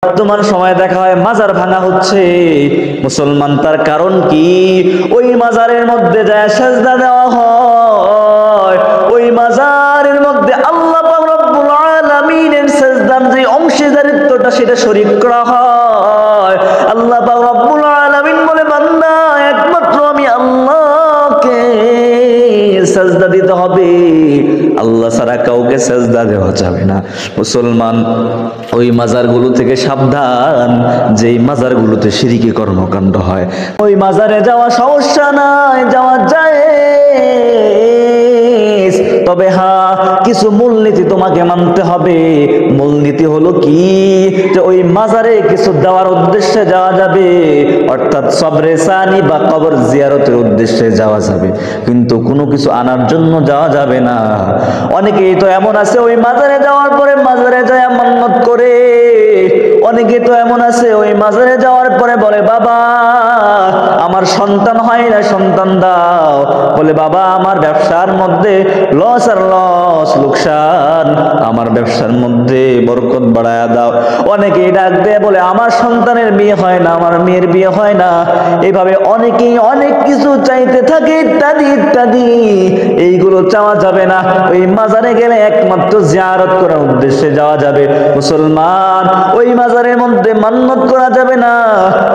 বর্তমান সময়ে দেখা হয় মাজার ভাঙা হচ্ছে। মুসলমান তার কারণ কি? ওই মাজারের মধ্যে যায় সেজদা দেওয়া হয়, ওই মাজারের মধ্যে আল্লাহ পাক রব্বুল আলামিনের সেজদার যে অংশীদারিত্বটা সেটা শরীক করা হয়। আল্লাহ পাক রব্বুল আলামিন বলে, বান্দা একমাত্র আমি আল্লাহকে সেজদা দিতে হবে, আল্লাহ ছাড়া কাউকে সেজদা দেওয়া যাবে না। মুসলমান ওই মাজারগুলো থেকে সাবধান, যেই মাজারগুলোতে শিরকি কর্মকাণ্ড হয়। ওই মাজারে যাওয়া সমস্যা নাই, যাওয়া যায়, তবে হ্যাঁ কিছু মূলনীতি তোমাকে মানতে হবে। মূলনীতি হলো কি? যে ওই মাজারে কিছু দেওয়ার উদ্দেশ্যে যাওয়া যাবে, অর্থাৎ সবরে সানি বা কবর জিয়ারতের উদ্দেশ্যে যাওয়া যাবে, কিন্তু কোনো কিছু আনার জন্য যাওয়া যাবে না। অনেকেই তো এমন আছে ওই মাজারে যাওয়ার পরে মাজারে যায় মান্নত করে। অনেকে তো এমন আছে ওই মাজারে যাওয়ার পরে বলে, বাবা আমার সন্তান হয় না, সন্তান দাও। বলে, বাবা আমার ব্যবসার মধ্যে লস আর লস, লোকসান, আমার ব্যবসার মধ্যে বরকত বাড়ায়া দাও। অনেকেই ডাক দেয় বলে, আমার সন্তানের বিয়ে হয় না, আমার মেয়ের বিয়ে হয় না। এইভাবে অনেকেই অনেক কিছু চাইতে থাকে, ইত্যাদি ইত্যাদি। এইগুলো চাওয়া যাবে না। ওই মাজারে গেলে একমাত্র জিয়ারত করার উদ্দেশ্যে যাওয়া যাবে। মুসলমান ওই মাজারের মধ্যে মান্নত করা যাবে না,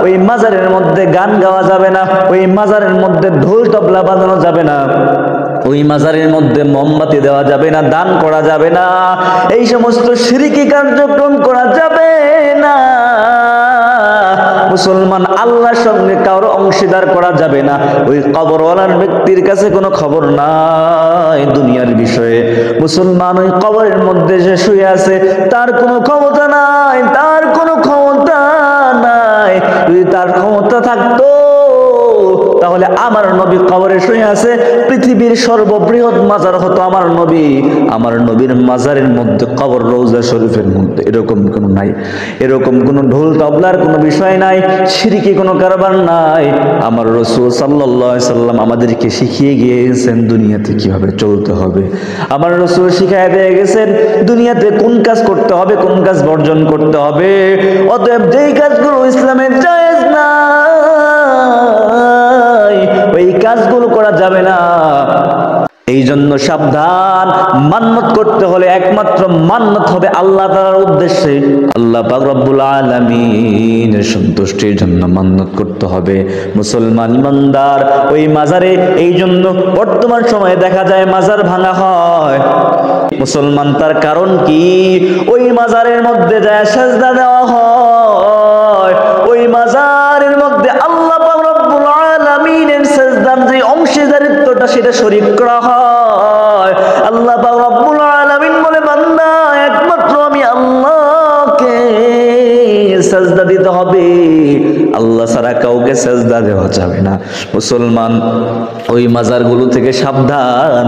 ওই মাজারের মধ্যে গান গাওয়া যাবে না, ওই মাজারের মধ্যে ঢোল তবলা বাজানো যাবে না, ওই মাজারের মধ্যে মোমবাতি দেওয়া যাবে না, দান করা যাবে না, এই সমস্ত শিরকি কার্যক্রম করা যাবে না। মুসলমান আল্লাহর সঙ্গে কারো অংশীদার করা যাবে না। ওই কবরওয়ালার ব্যক্তির কাছে কোনো খবর নাই দুনিয়ার বিষয়ে। মুসলমান ওই কবরের মধ্যে যে শুয়ে আছে তার কোনো ক্ষমতা নাই, তার কোনো ক্ষমতা নাই। যদি তার ক্ষমতা থাকতো তাহলে আমার নবী কবরে শুয়ে আছে, পৃথিবীর সর্ববৃহৎ মাজার হতো আমার নবী। আমার নবীর মাজারের মধ্যে কবর রওজা শরীফের মধ্যে এরকম কোনো নাই, এরকম কোনো ঢোল তবলার কোনো বিষয় নাই, শিরকি কোনো কারবার নাই। আমার রাসূল সাল্লাল্লাহু আলাইহি সাল্লাম আমাদেরকে শিখিয়ে গিয়েছেন দুনিয়াতে কিভাবে চলতে হবে। আমার রাসূল শিখিয়ে দিয়ে গেছেন দুনিয়াতে কোন কাজ করতে হবে, কোন কাজ বর্জন করতে হবে। অতএব যেই কাজগুলো ইসলামের জায়েজ না ওই কাজগুলো করা যাবে না। এই জন্য সাবধান, মান্নত করতে হলে একমাত্র মান্নত হবে আল্লাহ তাআলার উদ্দেশ্যে, আল্লাহ পাক রব্বুল আলামিনের সন্তুষ্টির জন্য মান্নত করতে হবে। মুসলমান ইমানদার ওই মাজারে, এই জন্য বর্তমান সময়ে দেখা যায় মাজার ভাঙা হয়। মুসলমান তার কারণ কি? ওই মাজারের মধ্যে যায় সেজদা দেওয়া হয়, ওই মাজারের মধ্যে আল্লাহ পাক রব্বুল আলামিনের সেজদার যে অংশীদারিত্বটা সেটা শরীক করা হয়। আল্লাহ পাক রব্বুল আলামিন বলে, বান্দা একমাত্র আমি আল্লাহকে সেজদা দিতে হবে, আল্লাহ ছাড়া কাউকে সেজদা দেওয়া যাবে না। মুসলমান ওই মাজারগুলো থেকে সাবধান,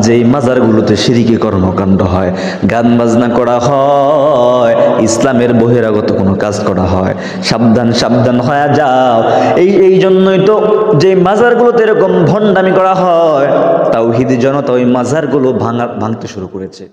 যেই মাজারগুলোতে শিরকি কর্মকাণ্ড হয়, গান বাজনা করা হয়, ইসলামের বহিরাগত কোনো কাজ করা হয়। সাবধান, সাবধান হয়ে যাও। এই জন্যই তো যে মাজারগুলোতে এরকম ভণ্ডামি করা হয়, তাওহীদি জনতা ওই মাজারগুলো ভাঙতে শুরু করেছে।